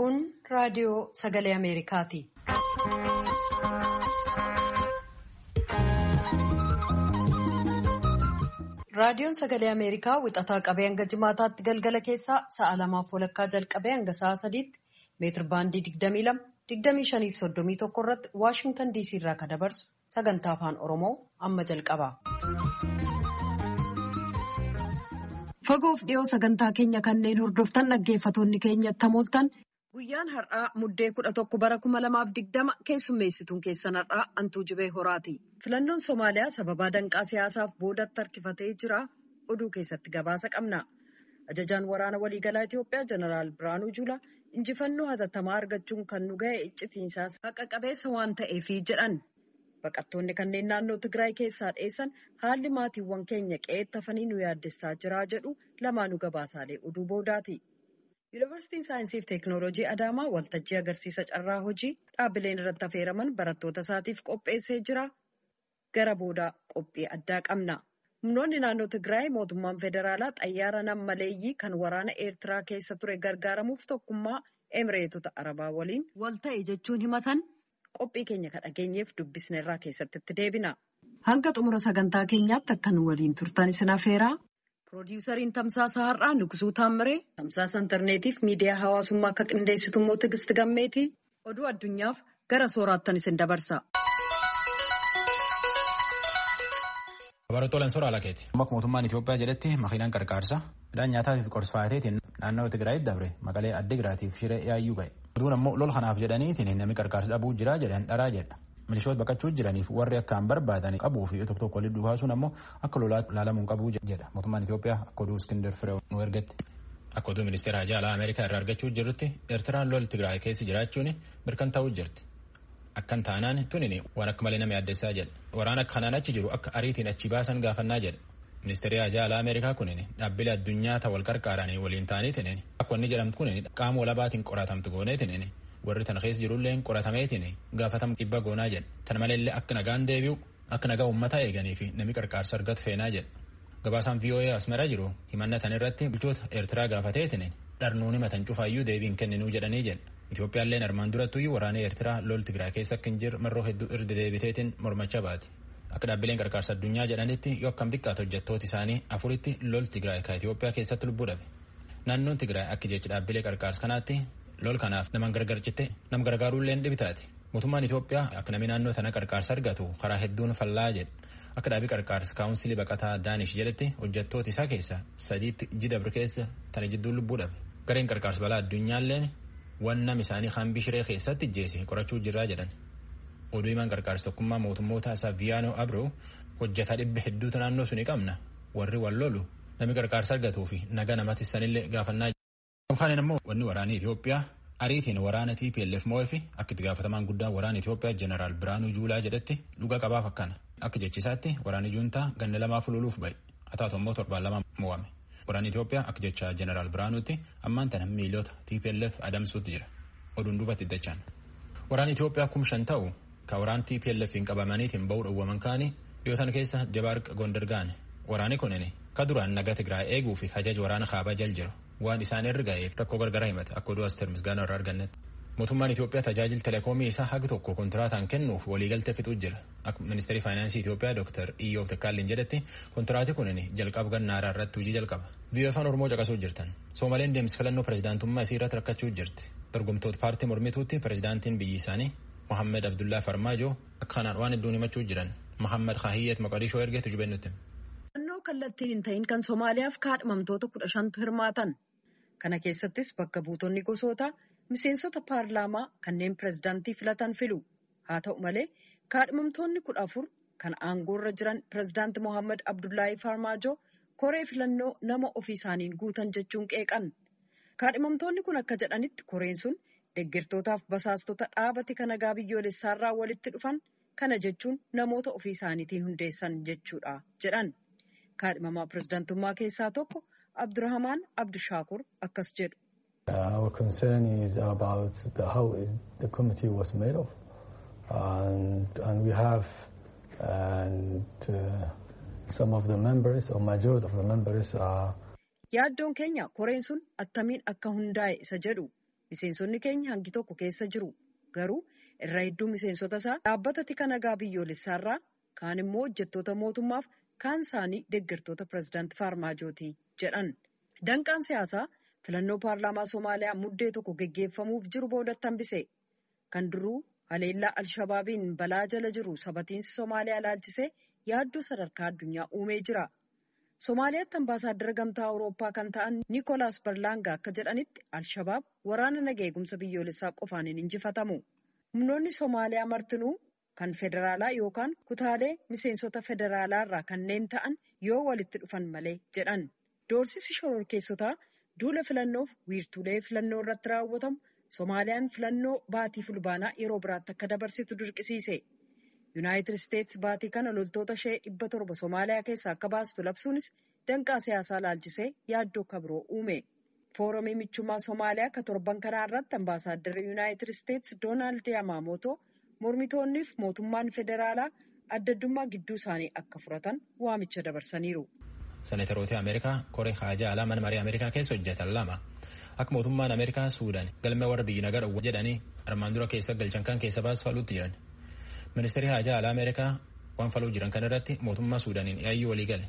Kun raadiyoo Sagalee Ameerikaati. Raadiyoon Sagalee Ameerikaa wixataa qabee hanga jimaataatti galgala keessaa sa'a 2:00 jalqabee hanga sa'a 3:00 meetir baandii 22, 25 fi 31 irratti Waashingtan DC irraa kan dabarsu sagantaa afaan Oromoo amma jalqaba. Fagoof dhiyoo sagantaa keenya kanneen hordoftan dhaggeeffatoonni keenyatti hamooltan guyyaan har'aa muddee 11 bara 2020 keessummeessituun keessan har'aa Antuu Jibee Horaati. Filannoon Somaaliyaa sababaa danqaa siyaasaaf boodatti harkifatee jira. Oduu keessatti gabaasa qabna. Ajajaan waraana waliigalaa Itoophiyaa Jeneraal Biraanuu Juulaa injifannoo hatattamaa argachuun kan nu ga'e iccitiinsaas haqa qabeessa waan ta'eefi jedhan. Baqattoonni kanneen naannoo Tigraay keessaa dheessan haalli maatiiwwan keenya qe'eetti hafanii nu yaaddessaa jira jedhu lamaanuu gabaasaalee oduu boodaati. Yuunivarsiitiin Saayinsii fi Teekinooloojii Adaamaa waltajjii agarsiisa carraa hojii dhaabbileen irratti affeeraman barattoota isaatiif qopheessee jira. Gara boodaa qophii addaa qabna. Humnoonni naannoo Tigraay mootummaan federaalaa xayyaara nammaleeyyii kan waraana Eertiraa keessa ture gargaaramuuf tokkummaa Emireetota Arabaa waliin wal ta'e jechuun himatan. Qophii keenya kan dhageenyeef dubbisne irraa keessatti itti deebina. Hanga xumura sagantaa keenyaatti akka nu waliin turtan isin affeeraa. Piroodyusariin Tamsaasa Har'aa Nuqsuu Taammiree, Tamsaasa Intarneetiif miidiyaa hawaasummaa akka qindeessitu immoo Tigisti Gammeetii. Oduu addunyaaf gara sooraattan isin dabarsa. Barattoonni suuraa lakeeti. Akka mootummaan Itoophiyaa jedhetti makiinaan qarqaarsa midhaan nyaataa fi qorfaateetiin naannoo Tigraayitti dabre Maqalee Addigiraatiif Shiree yaayyuu ga'e. Oduun ammoo lol kanaaf jedhaniitiin namni qarqaarsa dhabuu jira jedhan dharaa jedha. Milishoota baqachuu jiraniif warri akkaan barbaadan qabuu fi tokko tokko walitti dhufaasuun ammoo akka lolaatti ilaalamuun qabuu jedha. Mootummaan Itoophiyaa akka oduu Iskindar Firee nu ergetti. Akka oduu ministeera Hajaa Alaa Ameerikaa irraa argachuu jirrutti Eertiraan lol Tigraay keessa jiraachuun mirkanaa'uu jirti. Akkan taanaan tunini waan akka malee nama yaaddessaa jedha. Waraana kanaan achi jiru akka ariitiin achi baasan gaafannaa jedha. Ministeerri Hajaa Alaa Ameerikaa kunini dhaabbilee addunyaa ta'an wal qarqaaranii waliin ta'aniitiin akka inni jedhamtu kunini qaama walabaatiin qoratamtu gooneetiin warri tana keessa jirullee qoratameetiin gaafatamu dhibba goonaa jedha. Tana maleellee akka nagaan deebi'u akka nagaa uummataa eeganii fi namni qarqaarsa argatu feenaa jedha. Gabaasaan VOA asmara jiru himannatan irratti bulchoota Eertiraa gaafateetiin dharnuun himatan cufaayyuu deebiin kenninuu jedhanii jedha. Itoophiyaalleen armaan durattuyyuu waraana Eertiraa lol Tigraay keessa akka hin jirre marroo hedduu irra deebiteetiin mormachaa baati. Akka dhaabbileen qarqaarsa addunyaa jedhanitti yoo akkam xiqqaatu hojjettooti isaanii afuritti lol Tigraay ka Itoophiyaa keessatti lubbuu dhabe. Naannoon Tigraay akka jecha dhaabbilee qarqaarsa kanaatti lol kanaaf naman gargar citte nam gargaaruulleen dhibitaati. Mootummaan Itoophiyaa akka namni naannoo sana qarqaarsa argatu karaa hedduun fallaa jedha. Akka dhaabii qarqaarsa kaawunsilii baqataa Daanish jedhetti hojjettooti isaa keessa sadiitti jidabri keessa tana jidduu lubbuu dhabe. Gareen qarqaarsa balaa addunyaalleen waan nam isaanii hambii Shiree keessatti ijjeese qorachuu jirraa jedhan. Oduu himaan qarqaarsa tokkummaa mootummoota Saviyaanoo Abroo hojjetaa dhibba hedduutu naannoo suni qabna. Warri wal lolu namni qarqaarsa argatuu fi nagaa namatti sanillee gaafannaa. Kan immoo wanni waraana Itoophiyaa ariitiin waraana TPLF moo'ee fi akka itti gaafatamaan guddaan waraana Itoophiyaa Jeneraal Biraanuu Juulaa jedhetti dhuga qabaaf akkana. Akka jechisaatti waraanni juuntaa ganna lamaaf loluuf ba'e. Haa ta'u immoo 7 mo'ame. Waraanni Itoophiyaa akka jecha Jeneraal Biraanuutti ammaan tana miilota TPLF adamsuutti jira. Oduun duubatti iddachaan. Waraanni Itoophiyaa 5,000 ta'u ka waraana TPLF hin qabamaniitiin ba'uu dhowwaman kaanii dhiyootan keessa Jabaarq Gondar gaane. Waraanni kunini ka duraan nagaa Tigraay eeguu fi hajaja waraana kaabaa jal jiru. Waan isaan irra ga'eef rakkoo gargaraa himate akka oduu Asteer Misgaanaa irraa argannetti. Mootummaan Itoophiyaa tajaajila teleekoomii isaa haga tokko kontiraataan kennuuf waliigaltee fixuu jira. Akka ministeerri faayinaansii Itoophiyaa Dr. Iyyoob Takkaalliin jedhetti kontiraati kunini jalqaba gannaaraa irratti hojii jalqaba. VOA afaan Oromoo caqasuu jirtan. Soomaleen deemsi filannoo pirezidaantummaa isii irratti rakkachuu jirti. Dorgomtoota paartii mormituutti pirezidaantiin biyyi isaanii Mohammed Abdullaa Farmaajoo akka kanaan waan hedduun himachuu jiran. Mohammed Khahiyyeet Maqadishoo ergeetu jubennutti. Filannoo kallattiin hin ta'in kan Soomaaliyaaf kaadhimamtoota 15tu hirmaatan. Kana keessattis bakka buutonni gosoota miseensota paarlaamaa kanneen pirezidaantii filatan filu. Haa ta'u malee kaadhimamtoonni 14 kan aangoorra jiran pirezidaanti Mohammed Abdullaahi Farmaajoo koree filannoo nama ofii isaaniin guutan jechuun qeeqan. Kaadhimamtoonni kun akka jedhanitti koreen sun deeggartootaaf basaastota dhaabati kan nagaa biyyoolessaarraa walitti dhufan kana jechuun namoota ofii isaaniitiin hundeessan jechuudha jedhan. Kaadhimamaa pirezidaantummaa keessaa tokko Abdurrahman Abdishaakur akkas jedhu. Our concern is about how the committee was made of, and we have some of the members or majority of the members are. Yaaddoon keenya koreen sun attamiin akka hundaa'e isa jedhu Miseensonni keenya hangi tokko keessa jiru. Garuu irra hedduu miseensota isaa dhaabbata tika nagaa biyyoolessaarraa kaan immoo hojjettoota mootummaaf kaan isaanii deeggartoota pireezidaantii Faarmaajooti jedhan. Danqaan siyaasaa filannoo paarlaamaa Somaaliyaa muddee tokko geggeeffamuuf jiru boodatti hambise. Kan duruu haleellaa Alshabaabiin balaa jala jiru sabatiinsi Somaaliyaa ilaalchisee yaaddoo sadarkaa addunyaa uumee jira. Somaaliyaatti ambaasaaddara gamtaa Awurooppaa kan ta'an Niikoolaas Barlaangaa akka jedhanitti Alshabaab waraana nagaa eegumsa biyyoolessaa qofaan hin injifatamu. Humnoonni Somaaliyaa martinuu kan federaalaa yookaan kutaalee miseensota federaalaa irraa kanneen ta'an yoo walitti dhufan malee jedhan. Doorsisi shororkeessotaa duula filannoof wiirtuulee filannoo irratti raawwatamu Somaaliyaan filannoo baatii fulbaanaa yeroo biraatti akka dabarsitu dirqisiise. Yuunaayitid Isteetsi baatii kana loltoota ishee 700 Somaaliyaa keessaa akka baastu labsuunis danqaa siyaasaa ilaalchisee yaaddoo kabiroo uume. Foorumii michummaa Somaaliyaa akka torban kanaa irratti ambaasaadarri Yuunaayitid Isteetsi Doonaald Yamaamootoo mormitoonniif mootummaan federaalaa adda addummaa gidduu isaanii akka furatan waamicha dabarsaniiru. Seneetoroota Ameerikaa koree haajaa alaa mana marii Ameerikaa keessa hojjetan lama akka mootummaan Ameerikaa Suudaan galmee warra biyyi nagaa dhowwa jedhanii armaan dura keessa galchan kan keessa baasfaluutti jiran. Ministeerri haajaa alaa Ameerikaa waan faluu jiran kan irratti mootummaa Suudaaniin yaayyuu walii gale.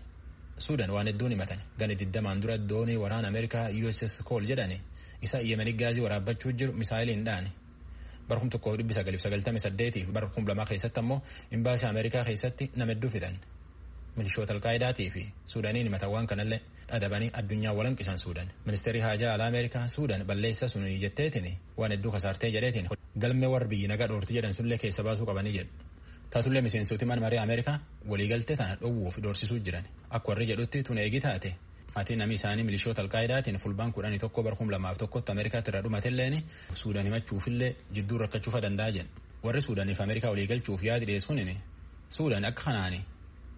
Suudaan waan hedduun himatan gana 20 dura doonii waraana Ameerikaa USS Cole jedhani isa Yemenii gaazii waraabbachuu jiru misaayiliin dhaane. Bara 1998 fi bara 2000 keessatti ammoo imbaasii Ameerikaa keessatti nama hedduu fidan. Milishoota Alqaayidaatii fi Suudaaniin himatawwan kanallee adabanii addunyaa walanqisan Suudaan. Ministeerri haajaa alaa Ameerikaa Suudaan balleessa sun jetteetiin waan hedduu kasaartee jedheetiin galmee warra biyyi nagaa dhoorti jedhan sunillee keessa baasuu qabanii jedhu. Taatullee miseensoti mana marii Ameerikaa waliigaltee tana dhowwuuf doorsisuu jiran. Akka warri jedhutti tun eegi taate maatiin namni isaanii milishoota Alqaayidaatiin fulbaan 11 bara 2001 Ameerikaatti irraa dhumatilleen Suudaan himachuufillee jidduu rakkachuufa danda'a jedhu. Warri Suudaaniif Ameerikaa waliigalchuuf yaadi dhiyeessuun Suudaan akka kanaani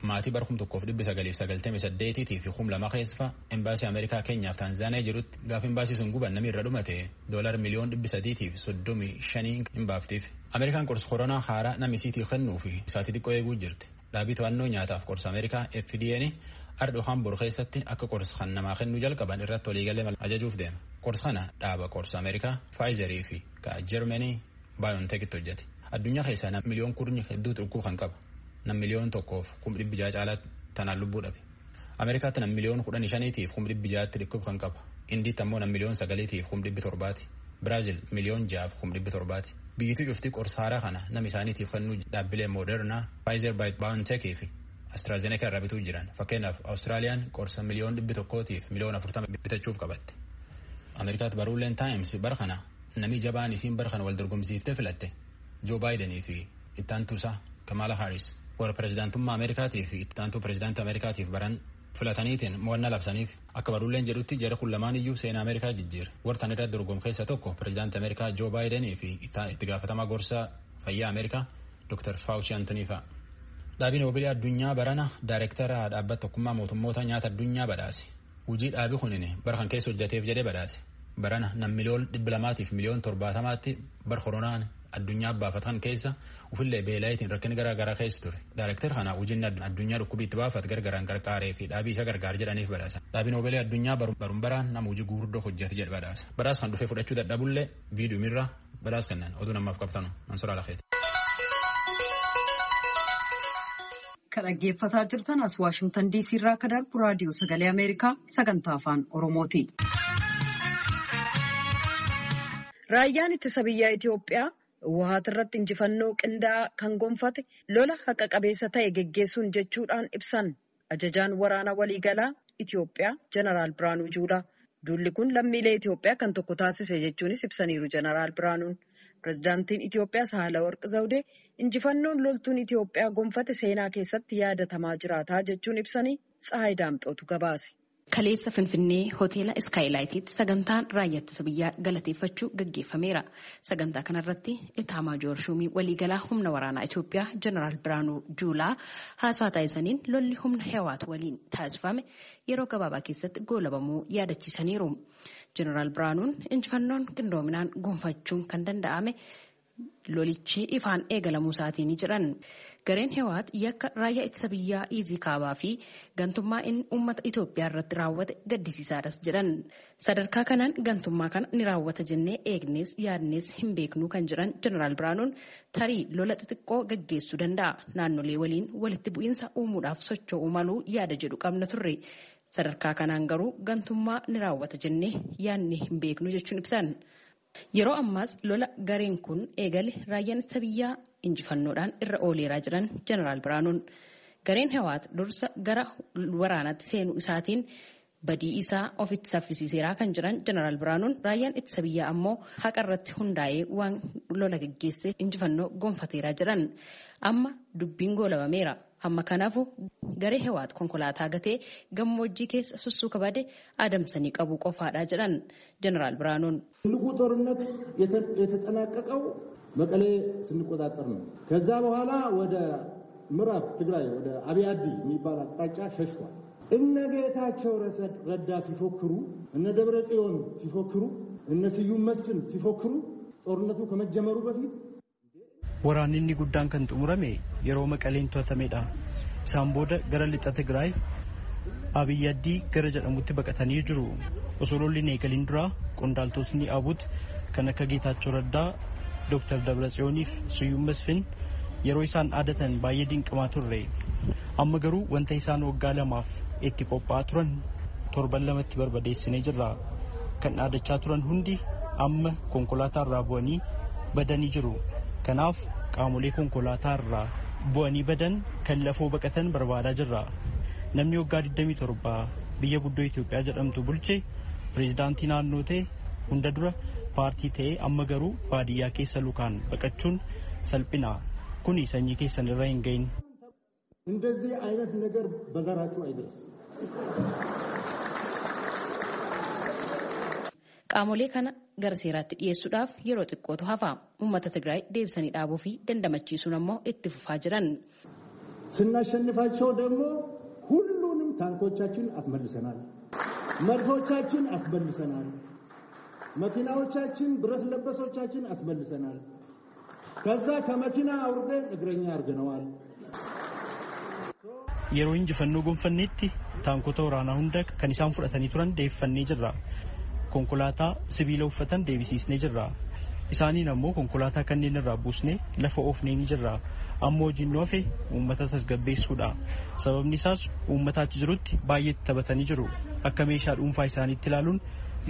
maatii bara 1998 fi 2000 keessa embaasii Ameerikaa Keenyaaf Taanzaaniyaa jirutti gaafa embaasii sun guban namni irra dhumate $1,335 hin baaftiif. Ameerikaan qorsa koronaa haaraa namni isiitii kennuu fi isaatii xiqqoo eeguu jirti. Dhaabii to'annoo nyaataaf qorsa Ameerikaa FDA'n ardoo Hamburg keessatti akka qorsa kan namaa kennuu jalqaban irratti waliigalee ajajuuf deema. Qorsa kana dhaaba qorsa Ameerikaa Pfizerii fi Germany BioNTechitti hojjete. Addunyaa keessaa nama miliyoon kurni hedduu xurguu kan qaba. Nam miliyoon tokkoof 1,600 caalaa tanaan lubbuu dhabe. Ameerikaatti nam miliyoon 15tiif 1,600 dhikkub kan qaba. Indiitti ammoo nam miliyoon 9tiif 1,700. Biraazil miliyoon 6f 1,700. Biyyattii cuftii qorsa haaraa kana nam isaaniitiif kennuu dhaabbilee Moderna, Pfizer BioNTech fi AstraZeneca irraa bituu jiran. Fakkeenyaaf Awustiraaliyaan qorsa miliyoon 100tiif miliyoon 40 bitachuuf qabatte. Ameerikaatti baruuleen Times bara kana namni jabaan isiin bara kana wal dorgomsiiftee filatte Joe Biden fi ittaantuusaa Kamala Harris. Warra pireezidaantummaa Ameerikaatii fi ittaantuu pireezidaantii Ameerikaatiif baran filataniitiin mo'annaa labsaniif akka baruuleen jedhutti jara kun lamaan iyyuu seenaa Ameerikaa jijjiira. Warra irratti dorgomu keessa tokko pireezidaantii Ameerikaa Joe Biden fi itti gaafatamaa gorsaa fayyaa Ameerikaa Dr. Fauci Antony fa'a. Dhaabii Noobeelii addunyaa barana daayireektara dhaabbata tokkummaa mootummoota nyaata addunyaa badhaase. Hojii dhaabii kunin bara kan keessa hojjeteef jedhee badhaase. Barana nam miliyoon 200 fi miliyoon 70tti bara koronaan addunyaa baafatan keessa ufillee beelaayitiin rakkin garaa keessa ture. Daayireektar kana hojiin addunyaa dhukkubii itti baafat gargaraan gargaaree fi dhaabii isa gargaar jedhaniif badhaasa. Dhaabii Noobeelii addunyaa barum baraan nama hojii guguddoo hojjete jedhe badhaasa. Badhaasa kan dhufee fudhachuu dadhabullee viidiyoo mirra badhaasa kennan oduu namaaf qabtanu Mansuur Alaaqeeti. Kan dhaggeeffataa jirtan as Waashingtan DC irraa kan darbu raadiyoo sagalee Ameerikaa sagantaa afaan Oromooti. Raayyaan ittisa biyyaa Itoophiyaa Wahaat irratti injifannoo qindaa'aa kan gonfate lola haqa qabeessa ta'e geggeessuun jechuudhaan ibsan ajajaan waraana waliigalaa Itoophiyaa Jeneraal Biraanuu Juulaa. Duulli kun lammiilee Itoophiyaa kan tokko taasise jechuunis ibsaniiru Jeneraal Biraanuun. Pireezidaantiin Itoophiyaa Sahaalawarq Zawudee injifannoon loltuun Itoophiyaa gonfate seenaa keessatti yaadatamaa jiraataa jechuun ibsanii Tsahaay Daamxootu gabaase. Kaleessa Finfinnee hoteela Iskaayilaayitiitti sagantaan raayyaa ittisa biyyaa galateeffachuu gaggeeffameera. Sagantaa kanarratti Itaamaajoor Shumii waliigalaa humna waraanaa Itoophiyaa Jeneraal Biraanuu Juulaa haasawaa taasisaniin lolli humna Hiwaat waliin taasifame yeroo gabaabaa keessatti goolabamuu yaadachiisaniiru. Jeneraal Biraanuun injifannoon qindoominaan gonfachuun kan danda'ame lolichi ifaan eegalamuu isaatiin jedhan. Gareen Hiwaat yakka raayyaa ittisa biyyaa Iizii Kaabaa fi gantummaa inni uummata Itoophiyaa irratti raawwate gaddisiisaadhas jedhan. Sadarkaa kanaan gantummaa kana ni raawwata jennee eegnees yaadnees hin beeknu kan jedhan Jeneraal Biraanuun tarii lola xixiqqoo gaggeessuu danda'a. Naannolee waliin walitti bu'iinsa uumuudhaaf socho'uu maluu yaada jedhu qabna turre. Sadarkaa kanaan garuu gantummaa ni raawwata jennee yaadne hin beeknu jechuun ibsan. Yeroo ammaas lola gareen kun eegale raayyaan ittisa biyyaa injifannoodhaan irra ooleeraa jiran Jeneraal Biraanuun gareen Hiwaat dursa gara waraanaatti seenuu isaatiin badii isaa ofitti saffisiiseeraa kan jiran Jeneraal Biraanuun raayyaan ittisa biyyaa ammoo haqa irratti hundaa'ee waan lola gaggeessee injifannoo gonfateeraa jiran. Amma dubbiin goolabameera. Amma kanaafuu garee Hiwaat konkolaataa gatee gammoojjii keessa sussuka bade adamsanii qabuu qofaadha jedhan Jeneraal Biraanuun. ትልቁ ጦርነት የተጠናቀቀው መቀሌ ስንቆጣጠር ነው። ከዛ በኋላ ወደ ምዕራብ ትግራይ ወደ አብያዲ የሚባል አቅጣጫ ሸሽቷል። እነ ጌታቸው ረዳ ሲፎክሩ፣ እነ ደብረ ጽዮን ሲፎክሩ፣ እነ ስዩም መስፍን ሲፎክሩ ጦርነቱ ከመጀመሩ በፊት waraanni guddaan kan xumurame yeroo Maqaleen to'atameedha. Isaan booda gara lixa Tigraay Abiyyaaddii gara jedhamutti baqatanii jiru. Osoo lolli eegaliin dura qondaaltotni Abut kan akka Geetaachoo Raddaa, Dr. Dabratsiyooniif Siyuum Masfin yeroo isaan aadatan baay'ee dinqamaa turre. Amma garuu wanta isaan waggaa lamaaf itti qophaa'aa turan torban lamatti barbadeessinee jirra. Kan aadachaa turan hundi amma konkolaataa irraa bu'anii badanii jiru. Kanaaf qaamolee konkolaataa irraa bu'anii badan kan lafoo baqatan barbaadaa jirra. Namni waggaa 27 biyya guddoo Itoophiyaa jedhamtu bulche pireezidaantii naannoo ta'e hunda dura paartii ta'e amma garuu baadiyyaa keessa lukaan baqachuun salphina. Kuni sanyii keessan irra hin gahin. እንደዚህ አይነት ነገር በዘራችሁ አይደርስ። Qaamolee kana gara seeraatti dhiyeessuudhaaf yeroo xiqqootu hafa. Uummata Tigraay deebisanii dhaabuu fi dandamachiisuun ammoo itti fufaa jiran. ስናሸንፋቸው ደግሞ ሁሉንም ታንኮቻችን አስመልሰናል፣ መድፎቻችን አስመልሰናል፣ መኪናዎቻችን ብረት ለበሶቻችን አስመልሰናል። ከዛ ከመኪና አውርደን እግረኛ አርገነዋል። Yeroo injifannoo gonfanneetti taankota waraanaa hunda kan isaan fudhatanii turan deeffannee jirra. Konkolaataa sibiila uffatan deebisiisnee jirra. Isaaniin ammoo konkolaataa kanneen irraa buusnee lafa oofnee ni jirra. Ammoo hojiin nu hafe uummata tasgabbeessuudha. Sababni isaas uummata achi jirutti baay'eetti taphatanii jiru. Akka meeshaa dhuunfaa isaaniitti ilaaluun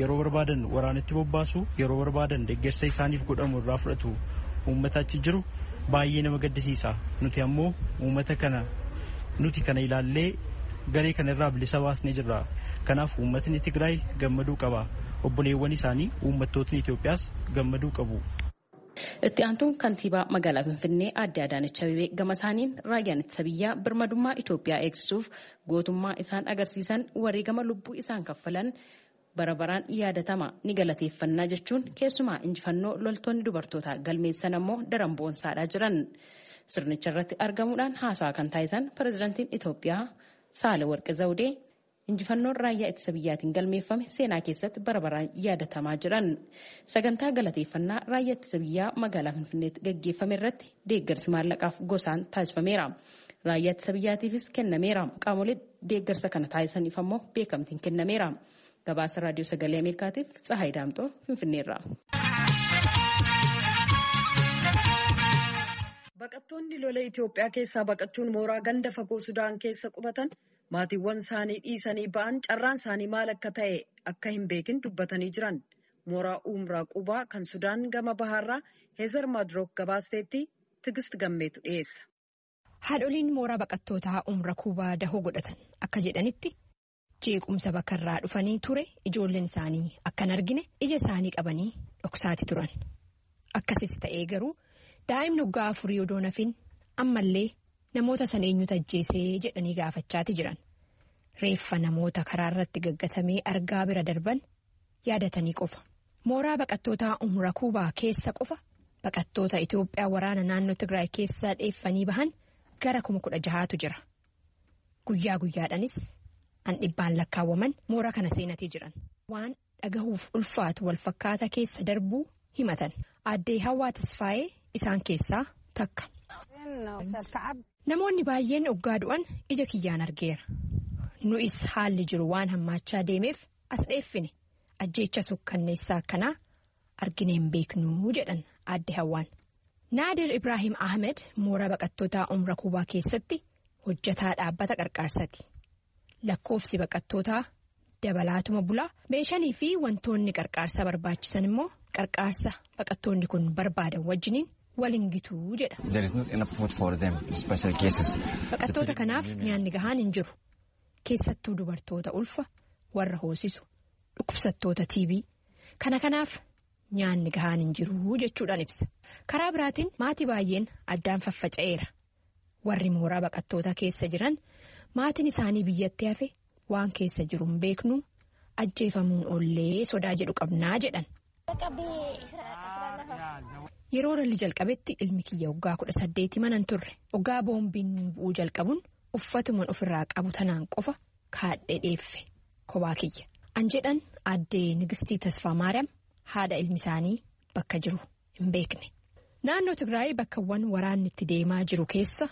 yeroo barbaadan waraanatti bobbaasu, yeroo barbaadan deeggarsa isaaniif godhamu irraa fudhatu. Uummata achi jiru baay'ee nama gaddisiisa. Nuti kana ilaallee garee kana irraa bilisa baasnee jirra. Kanaaf uummatni Tigraay gammaduu qaba. Obboleewwan isaanii uummattootni Itoophiyaas gammaduu qabu. Itti aantuun kantiibaa magaalaa Finfinnee Aadde Adaanech Abeebee gama isaaniin raayyaan ittisa biyyaa birmadummaa Itoophiyaa eegsisuuf gootummaa isaan agarsiisan wareegama lubbuu isaan kaffalan bara baraan yaadatama ni galateeffannaa jechuun keessumaa injifannoo loltoonni dubartootaa galmeessan ammoo daran boonsaadhaa jiran. Sirnicha irratti argamuudhaan haasaa kan taasisan pireezidaantiin Itoophiyaa Saahilewarq Zawudee injifannoon raayyaa ittisa biyyaatiin galmeeffame seenaa keessatti bara baraan yaadatamaa jiran. Sagantaa galateeffannaa raayyaa ittisa biyyaa magaalaa Finfinneetti gaggeeffame irratti deeggarsi maallaqaaf gosaan taasifameera. Raayyaa ittisa biyyaatiifis kennameera. Qaamolee deeggarsa kana taasisaniif ammoo beekamtiin kennameera. Gabaasa raadiyoo sagalee Ameerikaatiif Tsahaay Daamxoo Finfinneerra. Baqattoonni lola Itoophiyaa keessaa baqachuun mooraa ganda fagoo Sudaan keessa qubatan maatiiwwan isaanii dhiisanii ba'an carraan isaanii maal akka ta'e akka hin beekin dubbatanii jiran. Mooraa Umraa Qubaa kan Sudaan gama bahaarraa Heezar Maadrook gabaasteetti Tigist Gammeetu dhiyeessa. Haadholiin mooraa baqattootaa Umraa Qubaa dahoo godhatan akka jedhanitti jeequmsa bakkarraa dhufanii ture ijoolleen isaanii akkan argine ija isaanii qabanii dhoksaati turan. Akkasis ta'ee garuu daa'imni waggaa 4 odoo nafin ammallee namoota san eenyutu ajjeesee jedhanii gaafachaati jiran. Reeffa namoota karaa irratti gaggatamee argaa bira darban yaadatanii qofa. Mooraa baqattootaa Umraa Qubaa keessa qofa baqattoota Itoophiyaa waraana naannoo Tigraay keessaa dheeffanii bahan gara 16,000tu jira. Guyyaa guyyaadhanis dhibbaan lakkaawwaman mooraa kana seenatii jiran. Waan dhagahuuf ulfaatu walfakkaata keessa darbuu himatan. Aaddee Hawwaa Tasfaayee isaan keessaa takka. Namoonni baay'een oggaa du'an ija kiyyaan argeera. Nu'is haalli jiru waan hammaachaa deemeef as dheeffine ajjeecha sukkanneessaa akkanaa arginee hin beeknuu jedhan aadde Hawwaan. Naadir Ibrahim Ahmed mooraa baqattootaa Umra Kuubaa keessatti hojjetaa dhaabbata qarqaarsaati. Lakkoofsi baqattootaa dabalaatuma bulaa meeshanii fi wantoonni qarqaarsa barbaachisan immoo qarqaarsa baqattoonni kun barbaadan wajjiniin waliin gituu jedha. Baqattoota kanaaf nyaanni gahaan hin jiru. Keessattuu dubartoota ulfa warra hoosisu dhukkubsattoota TB kanaaf nyaanni gahaan hin jiru jechuudhaan ibsa. Karaa biraatiin maatii baay'een addaan faffaca'eera. Warri mooraa baqattootaa keessa jiran maatiin isaanii biyyatti hafe waan keessa jiru hin beeknu ajjeefamuun ollee sodaa jedhu qabnaa jedhan. Yeroo lolli jalqabetti ilmi kiyya waggaa 18 manan turre waggaa boombiin bu'uu jalqabuun uffatumaan ofirraa qabu tanaan qofa kaadhee dheeffe kophaa kiyya. An jedhan addee Nigistii Tasfaa Maariyaam haadha ilmi isaanii bakka jiru hin beekne. Naannoo Tigraay bakkawwan waraanni itti deemaa jiru keessa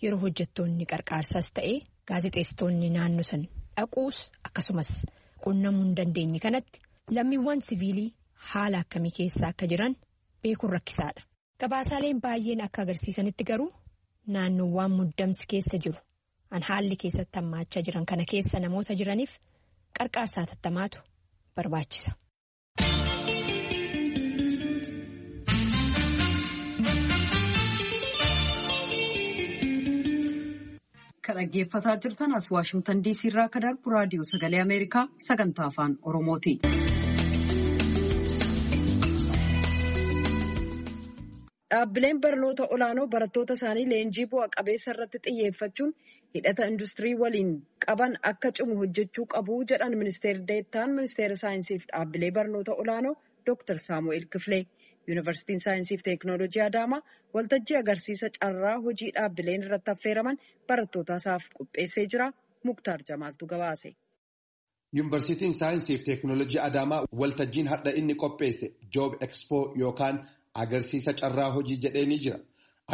yeroo hojjettoonni qarqaarsaas ta'ee gaazexeessitoonni naannoo san dhaquus akkasumas qunnamuu hin dandeenye kanatti lammiiwwan siviilii haala akkamii keessa akka jiran beekuun rakkisaadha. Gabaasaaleen baay'een akka agarsiisanitti garuu naannoowwan muddamsi keessa jiru an haalli keessatti hammaachaa jiran kana keessa namoota jiraniif qarqaarsaa tattamaatu barbaachisa. Kan dhaggeeffataa jirtan as Waashingtan DC irraa kan darbu raadiyoo sagalee Ameerikaa sagantaa afaan Oromooti. Dhaabbileen barnoota olaanoo barattoota isaanii leenjii bu'a qabeessa irratti xiyyeeffachuun hidhata industirii waliin qaban akka cimu hojjechuu qabu jedhan ministeerri deettaan ministeera saayinsii fi dhaabbilee barnoota olaanoo Dr. Saamu'eel Kifilee. Yuunivarsiitiin saayinsii fi teeknooloojii Adaamaa waltajjii agarsiisa carraa hojii dhaabbileen irratti affeeraman barattoota isaaf qopheessee jira. Muktaar Jamaaltu gabaase. Yuunivarsiitiin saayinsii fi teeknooloojii Adaamaa waltajjiin hadha inni qopheesse Joob Expo yookaan agarsiisa carraa hojii jedhee ni jira.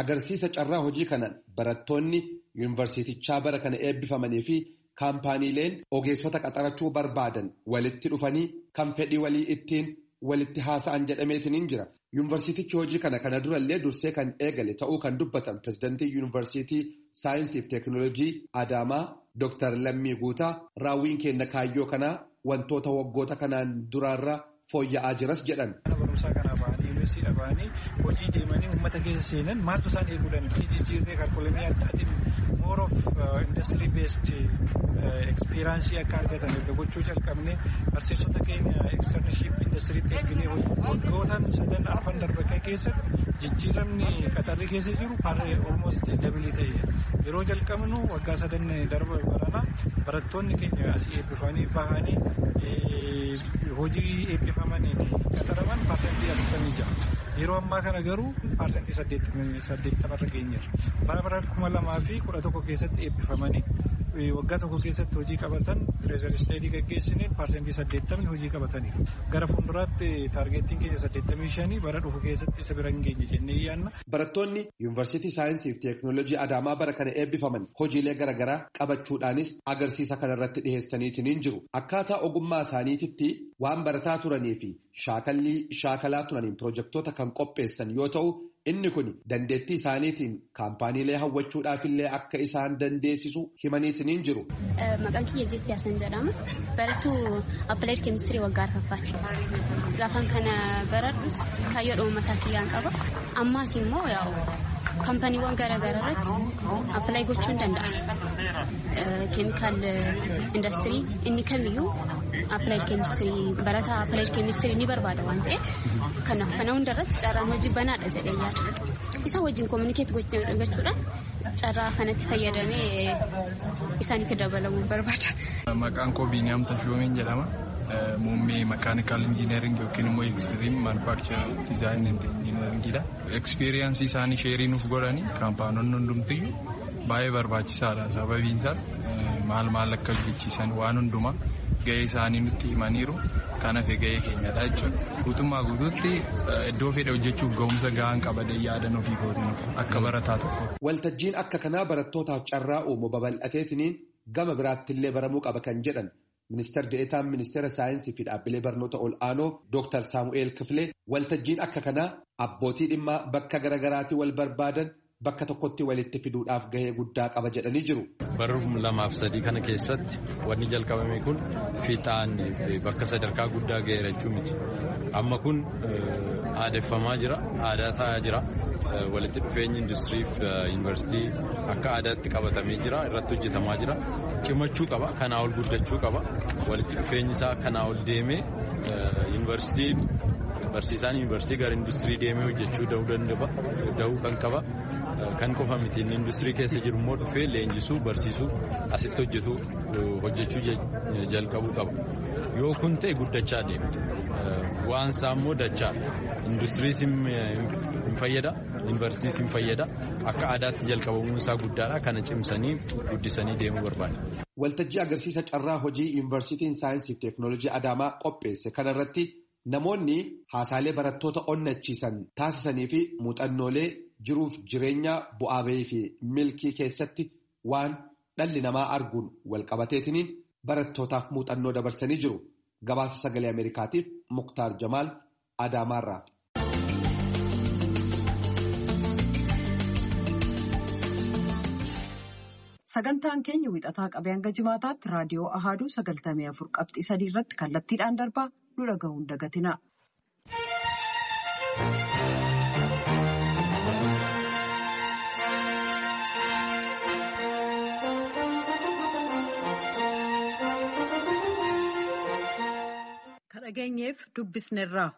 Agarsiisa carraa hojii kanaan barattoonni yuunivarsiitichaa bara kana eebbifamanii fi kaampaaniileen ogeessota qaxarachuu barbaadan walitti dhufanii kan fedhii walii ittiin walitti haasa'an jedhameetiin jira. Yuunivarsiitichi hojii kana durallee dursee kan eegale ta'uu kan dubbatan pirezidantii yuunivarsiitii saayinsii fi teeknooloojii Adaamaa Dr. Lammii Guutaa raawwiin keenya kaayyoo kanaa wantoota waggoota kanaan duraarraa fooyya'aa jiras jedhan. Yuunivarsiitii dhaabanii hojii deemanii uummata keessa seenan maaltu isaan eeguu danda'a? Jijjiirree kalkulamii addaatiin more of industry based experience akka argatan erga gochuu jalqabne barsiisota keenya externship industiriitti erginee waggoottan 7 darban keessatti jijjiiramni qaxarri keessa jiru almost double ta'e. Yeroo jalqabnu waggaa 3 darba barana barattoonni keenya asii eebbifamanii bahanii hojii eebbifamanii qaxaraman parsantii 46. Yeroo ammaa kana garuu parsantii 80 geenyeerra. Bara 2011 keessatti eebbifamanii waggaa tokko keessatti hojii qabatan treasury study gaggeessine parsantii 80 hojii qabataniiru. Gara fuulduraatti taargeettiin keenya 85 bara dhufu keessatti isa bira hin geenye jennee yaadna. Barattoonni yuunivarsiitii saayinsii fi teeknooloojii Adaamaa bara kana eebbifaman hojiilee garaagaraa qabachuudhaanis agarsiisa kanarratti dhiheessaniitiin jiru. Akkaataa ogummaa isaaniititti waan barataa turanii fi shaakalaa turaniin pirojektoota kan qopheessan yoo ta'u inni kun dandeettii isaaniitiin kaampaaniilee hawwachuudhaafillee akka isaan dandeessisu himaniitiin jiru. Maqaan kiyya Jeettiyaasan jedhama. Barattuu Applied Chemistry waggaa arfaffaati. Gaafan kana baradhus kaayyoodhuma mataa kiyyaan qaba. Ammaas immoo kaampaniiwwan garaagaraa irratti appilaayi gochuun danda'a. Keemikaal industirii inni kamiyyuu applied chemistry barataa applied chemistry ni barbaada waan ta'eef kana hundarratti carraan hojii banaadha jedhee yaada. Isa wajjin communicate gochuudhaan carraa kanatti fayyadamee isaanitti dabalamuu barbaada. Maqaan koo Biiniyaam Tashoomiin jedhama. Muummee mechanical engineering yookiin immoo extreme manufacturing design and engineeringidha. Experience isaanii sheerii nuuf godhanii kaampaanonni hundumtiyyuu baay'ee barbaachisaadha. Sababiin isaas maal akka hojjechiisan waan hundumaa gahee isaanii nutti himaniiru. Kanaaf gahee keenyadha jechuudha. guutummaa guutuutti iddoo fedhe hojjechuuf ga'umsa gahaan qabadee yaadan ofii kootinuuf akka barataa tokko. Waltajjiin akka kanaa barattootaaf carraa uumu babal'ateetiniin gama biraattillee baramuu qaba kan jedhan Ministeerri Deetaan Ministeera Saayinsii fi Dhaabbilee Barnoota Ol'aanoo Dr. Saamu'eel Kifilee waltajjiin akka kanaa abbootii dhimmaa bakka garaagaraatii wal barbaadan bakka tokkotti walitti fiduudhaaf gahee guddaa qaba jedhanii jiru. Bara 2003 kana keessatti wanni jalqabame kun fiixaan bakka sadarkaa guddaa gaheera jechuun miti. Amma kun aadeffamaa jira, aadaa ta'aa jira. Walitti dhufeenyi industirii fi yuunivarsiitii akka aadaatti qabatamee jira, irratti hojjetamaa jira. Cimachuu qaba, kanaa ol guddachuu qaba. Walitti dhufeenyi isaa kanaa ol deemee yuunivarsiitiin barsiisaan yuunivarsiitii gara industirii deemee hojjechuu da'uu kan qaba. Kan qofa miti inni industirii keessa jiru immoo dhufee leenjisuu barsiisuu asitti hojjechuu jalqabuu qaba. Yoo kun ta'e guddachaa deemte waan isaa immoo dachaa industiriis hin fayyada yuunivarsiitiis hin fayyada akka aadaatti jalqabamuun isaa guddaadha kana cimsanii guddisanii deemuu barbaada. Waltajjii agarsiisa carraa hojii yuunivarsiitiin saayinsii fi teeknooloojii Adaamaa qopheesse kanarratti namoonni haasaalee barattoota onnachiisan taasisanii fi muuxannoolee jiruuf jireenya bu'aa bahii fi milkii keessatti waan dhalli namaa arguun walqabateetiniin barattootaaf muuxannoo dabarsanii jiru. Gabaasa sagalee Ameerikaatiif Muktaar Jamaal Adaamaarraa. Sagantaan keenya wixataa qabee hanga jimaataatti raadiyoo Ahaaduu 94.3 irratti kallattiidhaan darbaa nu dhaga'uun dagatina. Dhageenyeef dubbisneerra.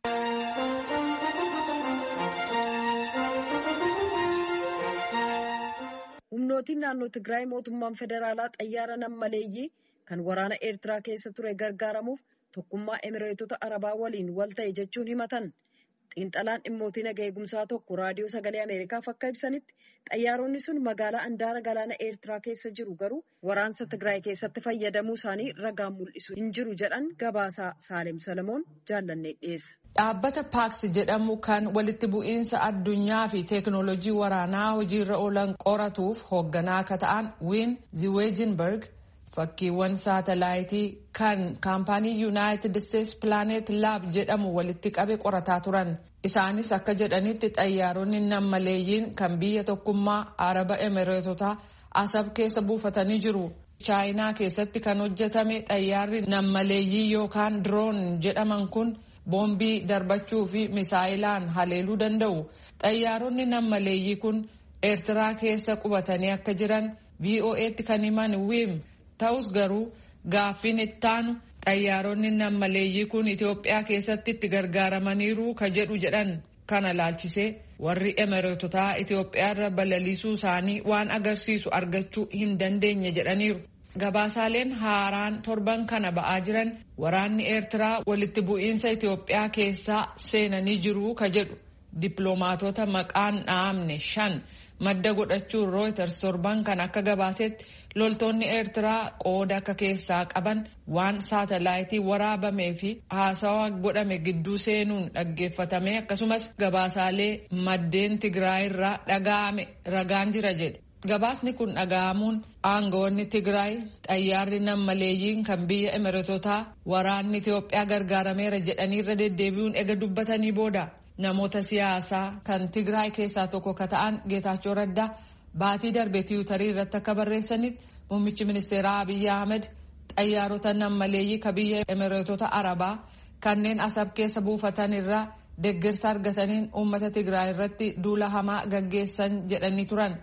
Humnootiin naannoo Tigraay mootummaan federaalaa xayyaara nammaleeyyii kan waraana Eertiraa keessa ture gargaaramuuf tokkummaa Emireetota Arabaa waliin wal ta'e jechuun himatan. Xiinxalaan dhimmootii naga eegumsaa tokko raadiyoo sagalee Ameerikaaf akka ibsanitti xayyaaronni sun magaalaa Andaara galaana Eertiraa keessa jiru garuu waraansa Tigraay keessatti fayyadamuu isaanii ragaan mul'isu hin jiru jedhan gabaasaa Saalem Salamoon jaallannee dhiyeessa. Dhaabbata Paaks jedhamu kan walitti bu'iinsa addunyaa fi teeknooloojii waraanaa hojiirra oolan qoratuuf hoogganaa akka ta'an Win Ziweejinberg fakkiiwwan saatalaayitii kan kaampaanii Yuunaayitid Isteetsi Pilaanet Laab jedhamu walitti qabe qorataa turan. Isaanis akka jedhanitti xayyaaronni nammaleeyyiin kan biyya tokkummaa Araba Emireetotaa Asab keessa buufatanii jiru. Chaayinaa keessatti kan hojjetame xayyaarri nammaleeyyii yookaan diroon jedhaman kun boombii darbachuu fi misaayilaan haleeluu danda'u. Xayyaaronni nammaleeyyii kun Eertiraa keessa qubatanii akka jiran VOA'tti kan himan Wim. Ta'us garuu gaaffiin ittaanu xayyaaronni nammaleeyyii kun Itoophiyaa keessatti itti gargaaramaniiru ka jedhu jedhan kana laalchisee warri Emireetotaa Itoophiyaarra balaliisuu isaanii waan agarsiisu argachuu hin dandeenye jedhaniiru. Gabaasaaleen haaraan torban kana ba'aa jiran waraanni Eertiraa walitti bu'iinsa Itoophiyaa keessaa seenanii jiru ka jedhu dippiloomaatota maqaan dhaamne 5 madda godhachuun Reuters torban kan akka gabaasetti loltoonni Eertiraa qooda akka keessaa qaban waan saatalaayitii waraabamee fi haasawaa godhame gidduu seenuun dhaggeeffatame akkasumas gabaasaalee maddeen Tigraay irraa dhaga'ame ragaan jira jedhe. Gabaasni kun dhaga'amuun aangawoonni Tigraay xayyaarri nammaleeyyiin kan biyya Emireetotaa waraanni Itoophiyaa gargaarameera jedhanii irra deddeebi'uun ega dubbatanii booda namoota siyaasaa kan Tigraay keessaa tokko ka ta'an Geetaachoo Raddaa baatii darbe tiwutarii irratti akka barreessanitti muummichi ministeeraa Abiyyi Ahmed xayyaarota nammaleeyyii ka biyya Emireetota Arabaa kanneen Asab keessa buufatan irraa deeggarsa argataniin uummata Tigraay irratti duula hamaa gaggeessan jedhanii turan.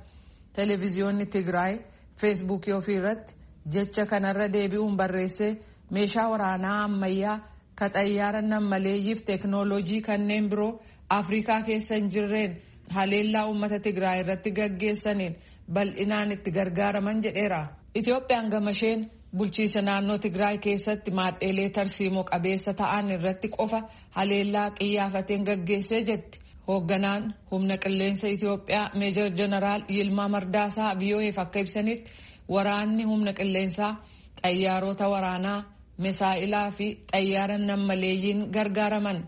Televiziyoonni Tigraay feesbuukii ofii irratti jecha kanarra deebi'uun barreessee meeshaa waraanaa ammayyaa ka xayyaara nammaleeyyiif teeknooloojii kanneen biroo Afrikaa keessa hin jirreen haleellaa uummata Tigraay irratti gaggeessaniin bal'inaan itti gargaaraman jedheera. Itoophiyaan gamasheen bulchiisa naannoo Tigraay keessatti maadheelee tarsiimoo qabeessa ta'an irratti qofa haleellaa qiyyaafateen gaggeessee jetti. Hoogganaan humna qilleensa Itoophiyaa Meejor Jeneraal Yilmaa Mardaasaa VOA'f akka ibsanitti waraanni humna qilleensaa xayyaarota waraanaa, misaa'ilaa fi xayyaara nammaleeyyiin gargaaraman.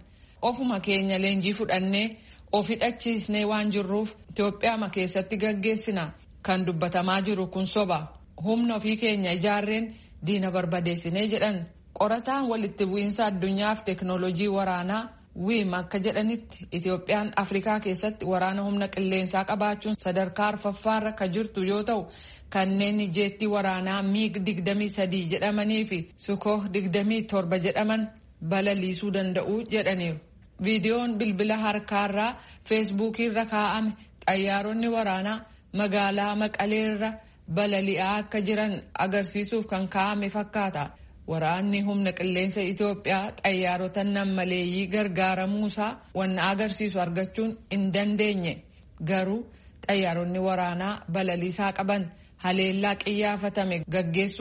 ofuma keenya leenjii fudhannee of hidhachiisnee waan jirruuf Itoophiyaa keessatti gaggeessina. Kan dubbatamaa jiru kun soba. Humna ofii keenya ijaarreen diina barbadeessinee jedhan. Qorataan walitti bu'iinsa addunyaaf teeknooloojii waraanaa wiim akka jedhanitti Itoophiyaan Afrikaa keessatti waraana humna qilleensaa qabaachuun sadarkaa arfaffaarra kan jirtu yoo ta'u kanneen jeettii waraanaa MiG-23 jedhamanii fi Sukhoi 27 jedhaman balaliisuu danda'u jedhaniiru. Viidiyoon bilbila harkaarraa feesbuukiirra kaa'ame xayyaaronni waraanaa magaalaa Maqaleerra balali'aa akka jiran agarsiisuuf kan kaa'ame fakkaata. Waraanni humna qilleensa Itoophiyaa xayyaarota nammaleeyyii gargaaramuusaa waan agarsiisu argachuun hin dandeenye. Garuu xayyaaronni waraanaa balaliisaa qaban haleellaa qiyyaafatame gaggeessu.